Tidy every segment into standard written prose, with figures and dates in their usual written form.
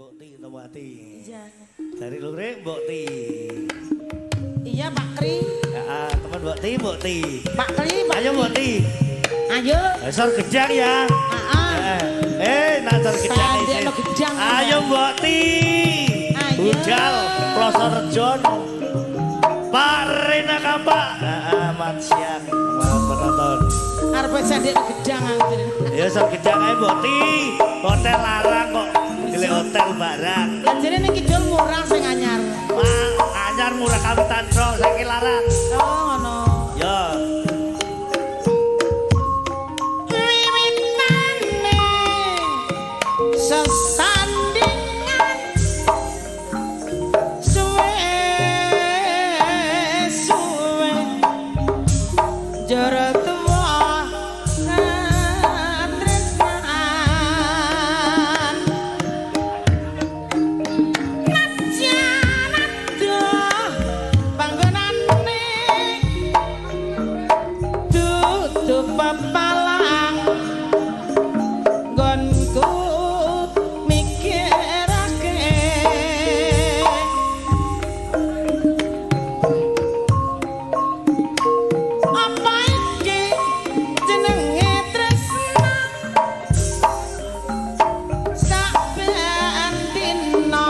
Mbok Ti atau Mbak Ti? Iya. Dari Lure Mbok Ti. Iya Pak Kri. Ya, teman Mbok Ti, Mbok Ti. Pak Kri, Pak Ayo Mbok Ti. Ayo. Sor Gejang ya. Nak Sor Gejang ini. Gejang. Ayo Mbok Ti. Bujal, Ploso Rejo. Pak Rena Kampak. Amat siang. Penonton. Arep sandek Gejang. Ya Sor Gejang ae Mbok Ti. Hotel larang kok. Gile hotel barang. Lah jene niki kidul murah sing anyar. Wah, anyar murah Kawitan Pro saiki larang. Oh ngono. Ya. Wiwitane sesandingan suwe jare papalang gonku mikirake apa iki jenenge tresna saben dina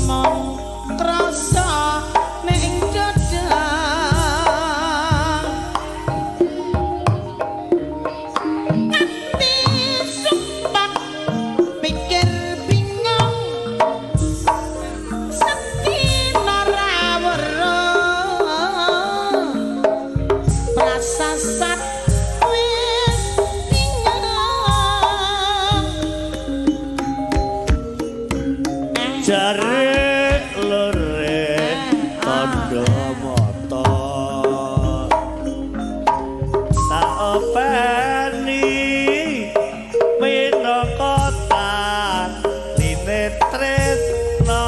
mong krasa ning dada sasat wis jare lore tondo motor tak openi minangka tan line tresno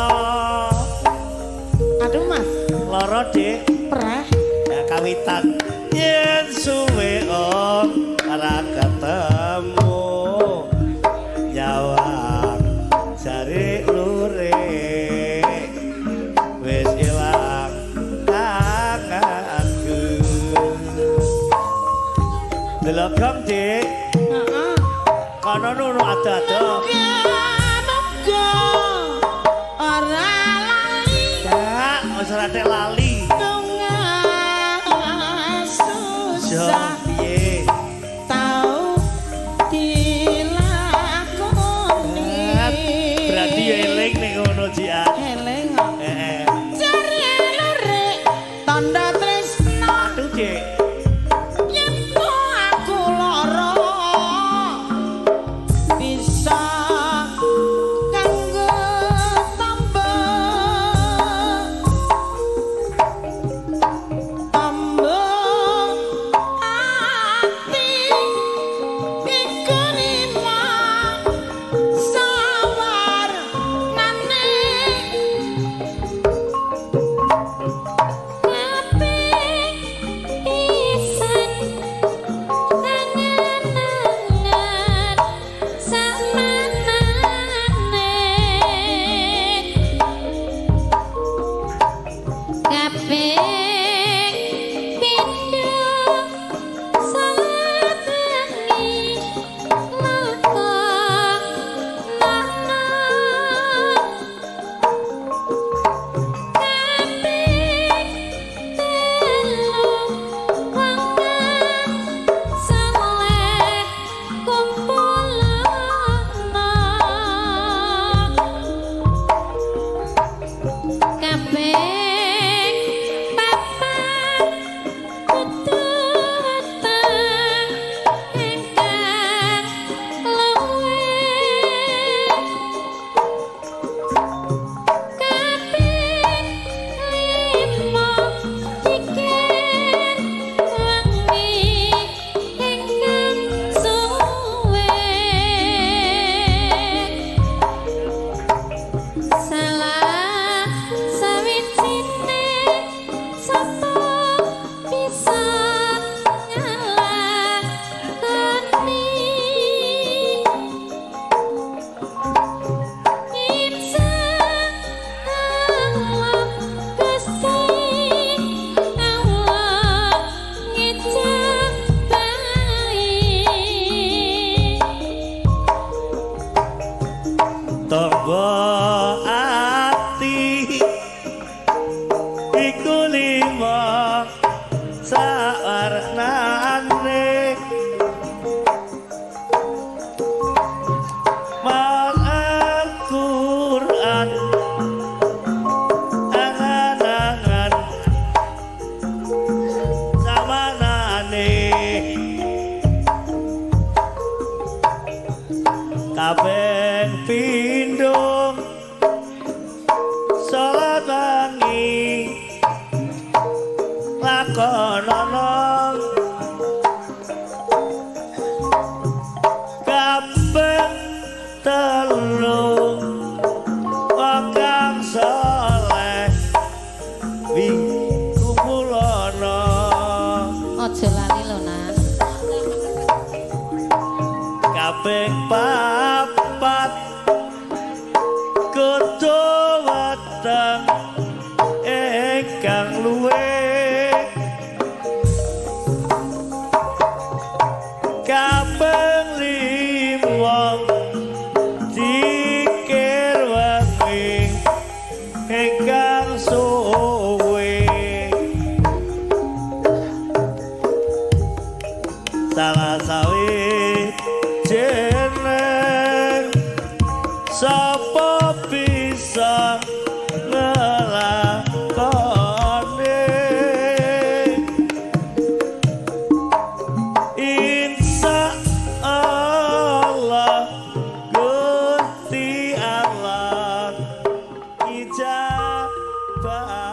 aduh mas loro dik preh ya kawitan yen suwe om ora ketemu nyawang jare lure wis ilang kangenku delok gam dik heeh kono ngono ada-ada muga ora lali ya wis ora tek lali susah piye tau dilakoni berarti ya eling nek ngono jian eling jare lure tanda tresna aduh dik yen aku lara bisa kanggo tambah Sama Tombo ati iku lima sawarnane Al-Quran angan-angan zamanane kabeh pindho salat tangi lakonono kabeh telu wakang saleh wingkulono Aja lali lho, Nan. kaping papat kudu weteng ingkang luwe kaping lima dikir wengi ingkang suwe salah sawi jeneng sapa bisa ngelakone insya Allah Gusti Allah ijabah